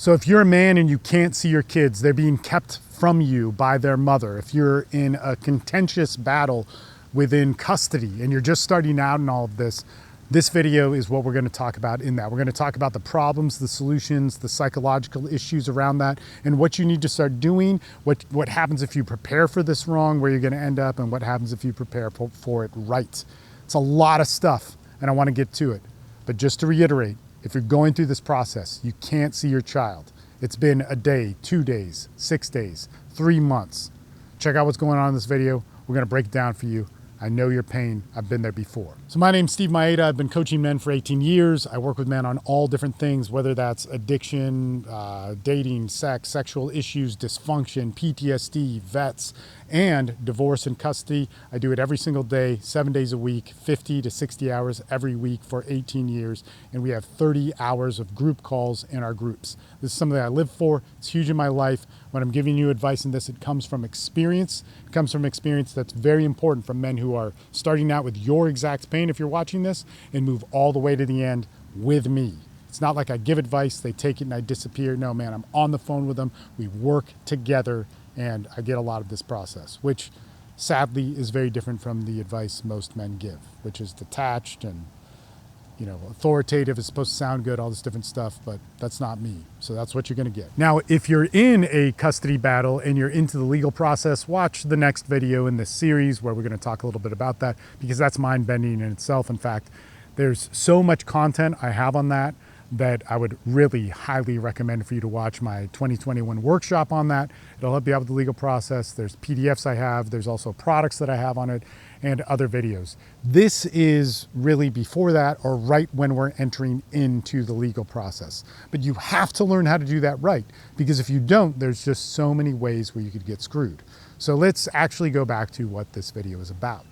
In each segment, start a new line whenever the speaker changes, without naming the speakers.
So if you're a man and you can't see your kids, they're being kept from you by their mother. If you're in a contentious battle within custody and you're just starting out in all of this, this video is what we're going to talk about in that. We're going to talk about the problems, the solutions, the psychological issues around that, and what you need to start doing, what happens if you prepare for this wrong, where you're going to end up, and what happens if you prepare for it right. It's a lot of stuff, and I want to get to it. But just to reiterate, if you're going through this process, you can't see your child. It's been a day, 2 days, 6 days, 3 months. Check out what's going on in this video. We're going to break it down for you. I know your pain. I've been there before. So my name's Steve Maeda. I've been coaching men for 18 years. I work with men on all different things, whether that's addiction, dating, sex, sexual issues, dysfunction, PTSD, vets, and divorce and custody. I do it every single day, 7 days a week, 50 to 60 hours every week for 18 years. And we have 30 hours of group calls in our groups. This is something I live for. It's huge in my life. When I'm giving you advice in this, it comes from experience. It comes from experience that's very important from men who are starting out with your exact pain if you're watching this and move all the way to the end with me. It's not like I give advice, they take it and I disappear. No, man, I'm on the phone with them. We work together and I get a lot of this process, which sadly is very different from the advice most men give, which is detached and authoritative. Is supposed to sound good, all this different stuff, but that's not me. So that's what you're going to get. Now, if you're in a custody battle and you're into the legal process, watch the next video in this series where we're going to talk a little bit about that, because that's mind-bending in itself. In fact, there's so much content I have on that I would really highly recommend for you to watch my 2021 workshop on that. It'll help you out with the legal process. There's PDFs I have. There's also products that I have on it and other videos. This is really before that or right when we're entering into the legal process. But you have to learn how to do that right, because if you don't, there's just so many ways where you could get screwed. So let's actually go back to what this video is about.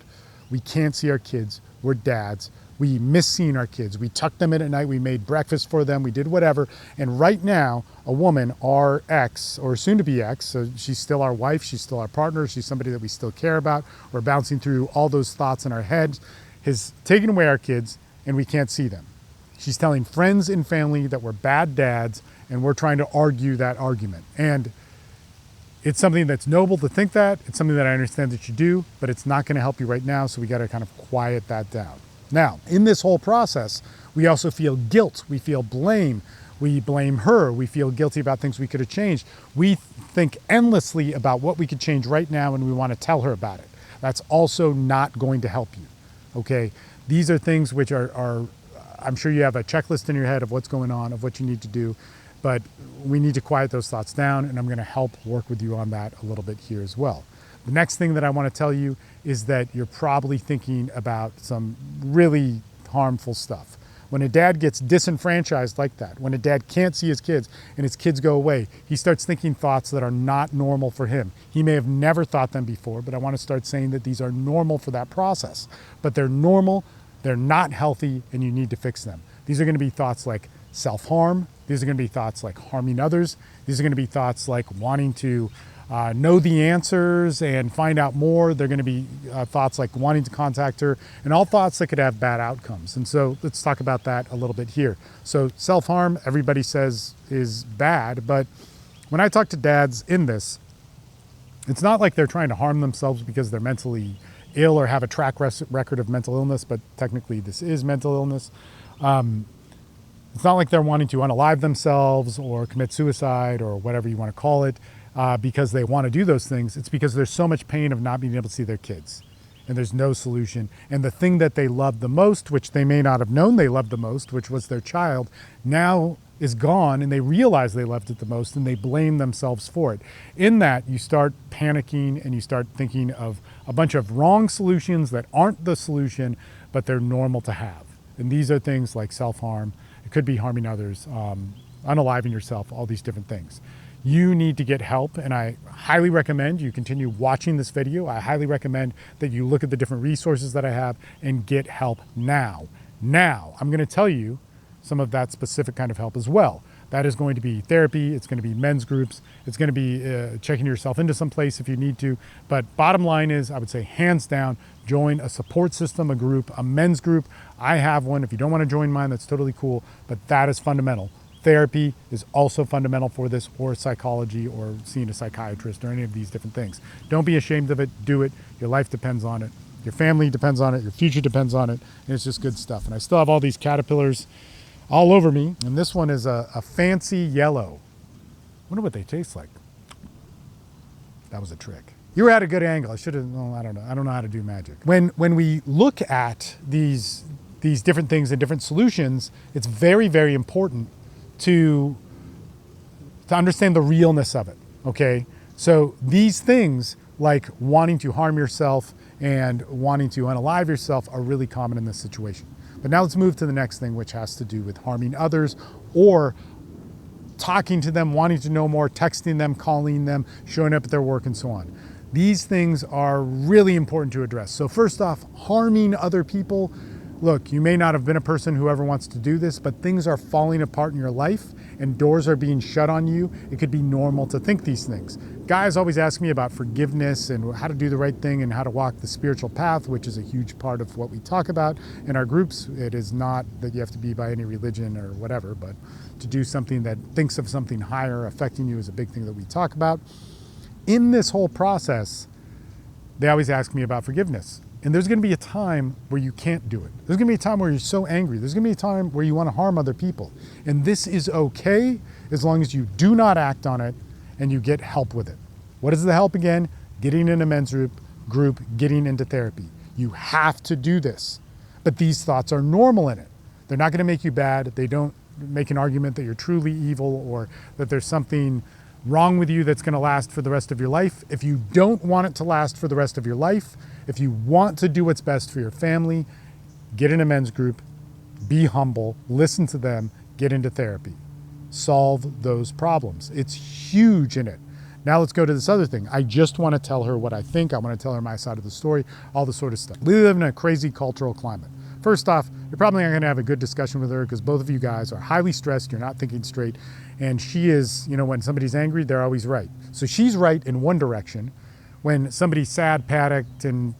We can't see our kids. We're dads. We miss seeing our kids. We tucked them in at night. We made breakfast for them. We did whatever. And right now, a woman, our ex, or soon to be ex, so she's still our wife, she's still our partner, she's somebody that we still care about. We're bouncing through all those thoughts in our heads, has taken away our kids and we can't see them. She's telling friends and family that we're bad dads and we're trying to argue that argument. And it's something that's noble to think that. It's something that I understand that you do, but it's not going to help you right now. So we got to kind of quiet that down. Now, in this whole process, we also feel guilt. We feel blame. We blame her. We feel guilty about things we could have changed. We think endlessly about what we could change right now and we want to tell her about it. That's also not going to help you, okay? These are things which are I'm sure you have a checklist in your head of what's going on, of what you need to do, but we need to quiet those thoughts down, and I'm going to help work with you on that a little bit here as well. The next thing that I want to tell you is that you're probably thinking about some really harmful stuff. When a dad gets disenfranchised like that, when a dad can't see his kids and his kids go away, he starts thinking thoughts that are not normal for him. He may have never thought them before, but I want to start saying that these are normal for that process. But they're normal, they're not healthy, and you need to fix them. These are going to be thoughts like self-harm. These are going to be thoughts like harming others. These are going to be thoughts like wanting to know the answers and find out more. They're going to be thoughts like wanting to contact her, and all thoughts that could have bad outcomes. And so let's talk about that a little bit here. So self-harm, everybody says is bad, but when I talk to dads in this, it's not like they're trying to harm themselves because they're mentally ill or have a track record of mental illness, but technically this is mental illness. It's not like they're wanting to unalive themselves or commit suicide or whatever you want to call it. Because they want to do those things. It's because there's so much pain of not being able to see their kids and there's no solution. And the thing that they loved the most, which they may not have known they loved the most, which was their child, now is gone, and they realize they loved it the most and they blame themselves for it. In that, you start panicking and you start thinking of a bunch of wrong solutions that aren't the solution, but they're normal to have. And these are things like self-harm. It could be harming others, unaliving yourself, all these different things. You need to get help, and I highly recommend you continue watching this video. I highly recommend that you look at the different resources that I have and get help now. Now, I'm going to tell you some of that specific kind of help as well. That is going to be therapy. It's going to be men's groups. It's going to be checking yourself into some place if you need to. But bottom line is, I would say hands down, join a support system, a group, a men's group. I have one. If you don't want to join mine, that's totally cool. But that is fundamental. Therapy is also fundamental for this, or psychology, or seeing a psychiatrist, or any of these different things. Don't be ashamed of it. Do it. Your life depends on it. Your family depends on it. Your future depends on it. And it's just good stuff. And I still have all these caterpillars all over me. And this one is a fancy yellow. I wonder what they taste like. That was a trick. You were at a good angle. I should have, well, I don't know. I don't know how to do magic. When we look at these different things and different solutions, it's very, very important to understand the realness of it, okay? So these things, like wanting to harm yourself and wanting to unalive yourself, are really common in this situation. But now let's move to the next thing, which has to do with harming others, or talking to them, wanting to know more, texting them, calling them, showing up at their work, and so on. These things are really important to address. So first off, harming other people. Look, you may not have been a person who ever wants to do this, but things are falling apart in your life and doors are being shut on you. It could be normal to think these things. Guys always ask me about forgiveness and how to do the right thing and how to walk the spiritual path, which is a huge part of what we talk about in our groups. It is not that you have to be by any religion or whatever, but to do something that thinks of something higher affecting you is a big thing that we talk about. In this whole process, they always ask me about forgiveness. And there's going to be a time where you can't do it. There's going to be a time where you're so angry. There's going to be a time where you want to harm other people. And this is okay as long as you do not act on it and you get help with it. What is the help again? Getting in a men's group, getting into therapy. You have to do this. But these thoughts are normal in it. They're not going to make you bad. They don't make an argument that you're truly evil or that there's something wrong with you that's going to last for the rest of your life. If you don't want it to last for the rest of your life, if you want to do what's best for your family, get in a men's group, be humble, listen to them, get into therapy, solve those problems. It's huge in it. Now let's go to this other thing. I just want to tell her what I think. I want to tell her my side of the story, all this sort of stuff. We live in a crazy cultural climate. First off, you're probably not going to have a good discussion with her because both of you guys are highly stressed. You're not thinking straight. And she is, when somebody's angry, they're always right. So she's right in one direction. When somebody's sad, panicked, and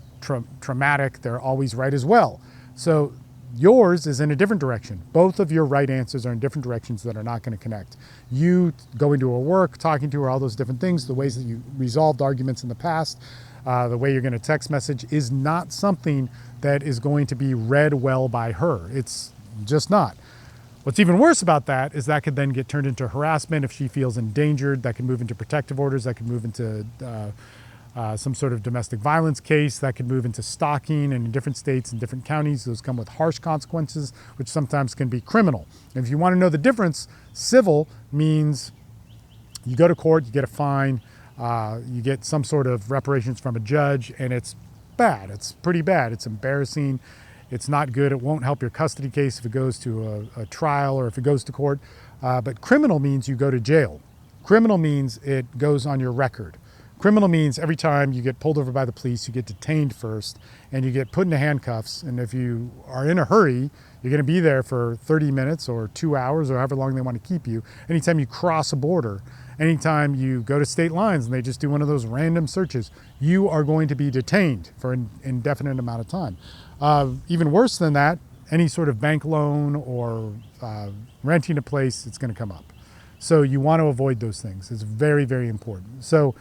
traumatic, they're always right as well. So yours is in a different direction. Both of your right answers are in different directions that are not going to connect. You going to her work, talking to her, all those different things, the ways that you resolved arguments in the past, the way you're going to text message is not something that is going to be read well by her. It's just not. What's even worse about that is that could then get turned into harassment if she feels endangered. That could move into protective orders. That could move into some sort of domestic violence case. That could move into stalking, and in different states and different counties, those come with harsh consequences, which sometimes can be criminal. And if you want to know the difference, civil means you go to court, you get a fine, you get some sort of reparations from a judge, and it's bad. It's pretty bad. It's embarrassing. It's not good. It won't help your custody case if it goes to a trial or if it goes to court. But criminal means you go to jail. Criminal means it goes on your record. Criminal means every time you get pulled over by the police, you get detained first and you get put into handcuffs. And if you are in a hurry, you're going to be there for 30 minutes or 2 hours or however long they want to keep you. Anytime you cross a border, anytime you go to state lines and they just do one of those random searches, you are going to be detained for an indefinite amount of time. Even worse than that, any sort of bank loan or renting a place, it's going to come up. So you want to avoid those things. It's very, very important. So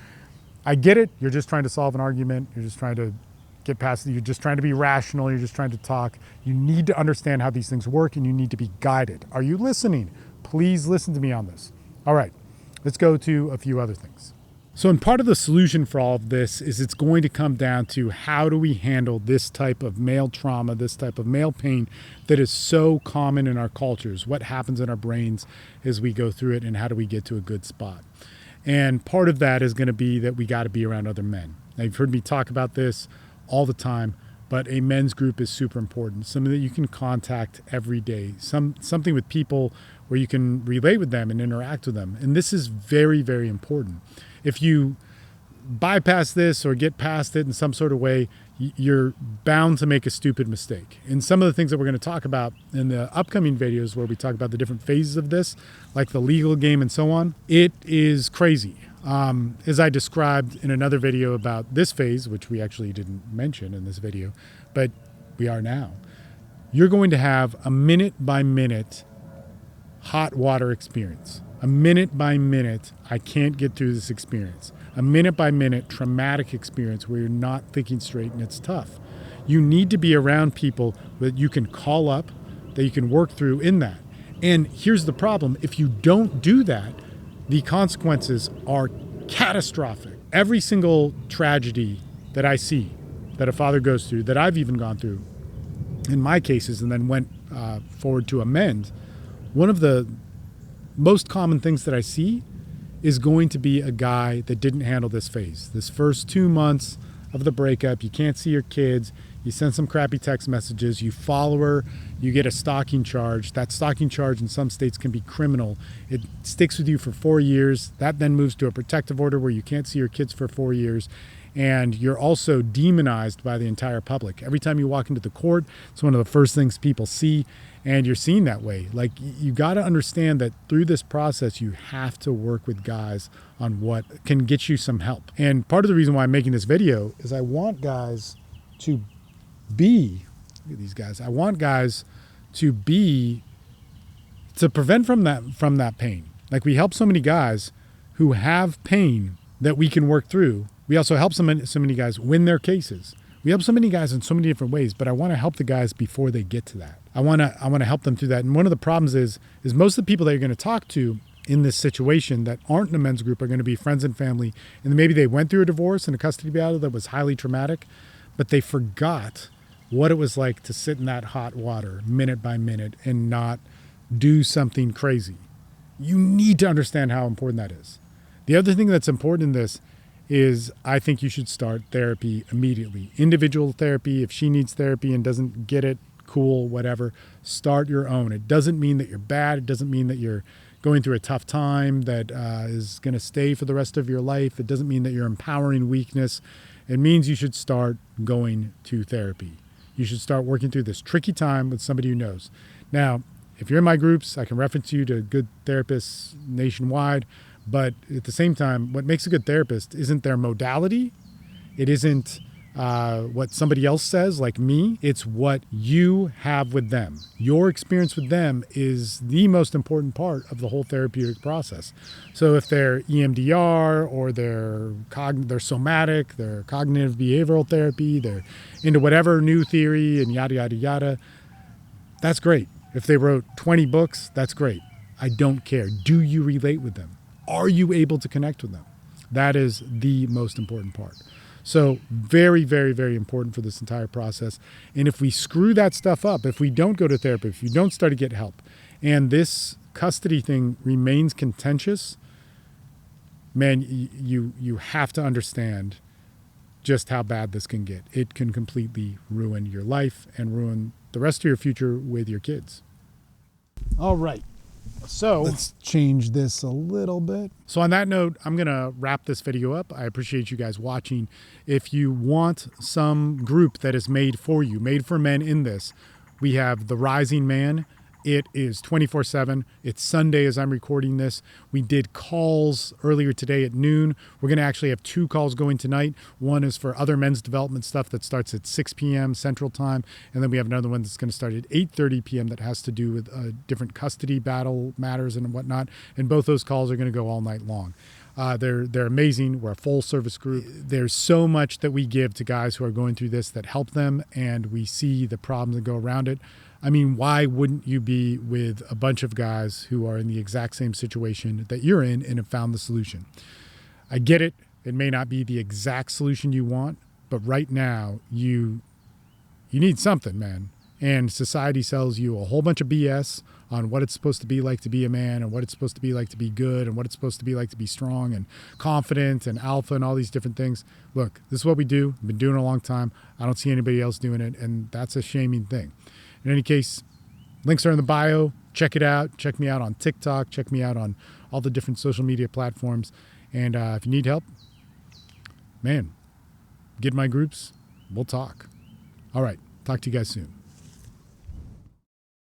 I get it. You're just trying to solve an argument. You're just trying to get past it. You're just trying to be rational. You're just trying to talk. You need to understand how these things work and you need to be guided. Are you listening? Please listen to me on this. All right, let's go to a few other things. So, and part of the solution for all of this is it's going to come down to how do we handle this type of male trauma, this type of male pain that is so common in our cultures. What happens in our brains as we go through it and how do we get to a good spot? And part of that is going to be that we got to be around other men. Now, you've heard me talk about this all the time, but a men's group is super important. Something that you can contact every day, something with people where you can relate with them and interact with them. And this is very, very important. If you bypass this or get past it in some sort of way, you're bound to make a stupid mistake. And some of the things that we're going to talk about in the upcoming videos where we talk about the different phases of this, like the legal game and so on, it is crazy. As I described in another video about this phase, which we actually didn't mention in this video, but we are now, you're going to have a minute by minute hot water experience. A minute by minute, I can't get through this experience. A minute by minute traumatic experience where you're not thinking straight and it's tough. You need to be around people that you can call up, that you can work through in that. And here's the problem. If you don't do that, the consequences are catastrophic. Every single tragedy that I see, that a father goes through, that I've even gone through in my cases and then went forward to amend, one of the most common things that I see is going to be a guy that didn't handle this phase. This first 2 months of the breakup, you can't see your kids, you send some crappy text messages, you follow her, you get a stalking charge. That stalking charge in some states can be criminal. It sticks with you for 4 years. That then moves to a protective order where you can't see your kids for 4 years. And you're also demonized by the entire public. Every time you walk into the court, it's one of the first things people see, and you're seen that way. Like, you got to understand that through this process, you have to work with guys on what can get you some help. And part of the reason why I'm making this video is I want guys to be, look at these guys, I want guys to prevent from that pain. Like, we help so many guys who have pain that we can work through. We also help so many guys win their cases. We help so many guys in so many different ways, but I want to help the guys before they get to that. I want to help them through that. And one of the problems is most of the people that you're going to talk to in this situation that aren't in a men's group are going to be friends and family, and maybe they went through a divorce and a custody battle that was highly traumatic, but they forgot what it was like to sit in that hot water minute by minute and not do something crazy. You need to understand how important that is. The other thing that's important in this is I think you should start therapy immediately. Individual therapy, if she needs therapy and doesn't get it, cool, whatever. Start your own. It doesn't mean that you're bad. It doesn't mean that you're going through a tough time that is going to stay for the rest of your life. It doesn't mean that you're empowering weakness. It means you should start going to therapy. You should start working through this tricky time with somebody who knows. Now, if you're in my groups, I can reference you to good therapists nationwide. But at the same time, what makes a good therapist isn't their modality. It isn't what somebody else says, like me. It's what you have with them. Your experience with them is the most important part of the whole therapeutic process. So if they're EMDR or they're somatic, they're cognitive behavioral therapy, they're into whatever new theory and yada, yada, yada, that's great. If they wrote 20 books, that's great. I don't care. Do you relate with them? Are you able to connect with them? That is the most important part. So very, very, very important for this entire process. And if we screw that stuff up, if we don't go to therapy, if you don't start to get help, and this custody thing remains contentious, man, you have to understand just how bad this can get. It can completely ruin your life and ruin the rest of your future with your kids. All right. So let's change this a little bit. So on that note, I'm going to wrap this video up. I appreciate you guys watching. If you want some group that is made for you, made for men in this, we have The Rising Man. It is 24/7. It's Sunday as I'm recording this. We did calls earlier today at noon. We're going to actually have 2 calls going tonight. One is for other men's development stuff that starts at 6 p.m. Central Time. And then we have another one that's going to start at 8:30 p.m. that has to do with different custody battle matters and whatnot. And both those calls are going to go all night long. They're amazing. We're a full service group. There's so much that we give to guys who are going through this that help them, and we see the problems that go around it. I mean, why wouldn't you be with a bunch of guys who are in the exact same situation that you're in and have found the solution? I get it. It may not be the exact solution you want, but right now you need something, man. And society sells you a whole bunch of BS on what it's supposed to be like to be a man and what it's supposed to be like to be good and what it's supposed to be like to be strong and confident and alpha and all these different things. Look, this is what we do. We've been doing it a long time. I don't see anybody else doing it, and that's a shaming thing. In any case, links are in the bio. Check it out. Check me out on TikTok. Check me out on all the different social media platforms. And if you need help, man, get in my groups. We'll talk. All right. Talk to you guys soon.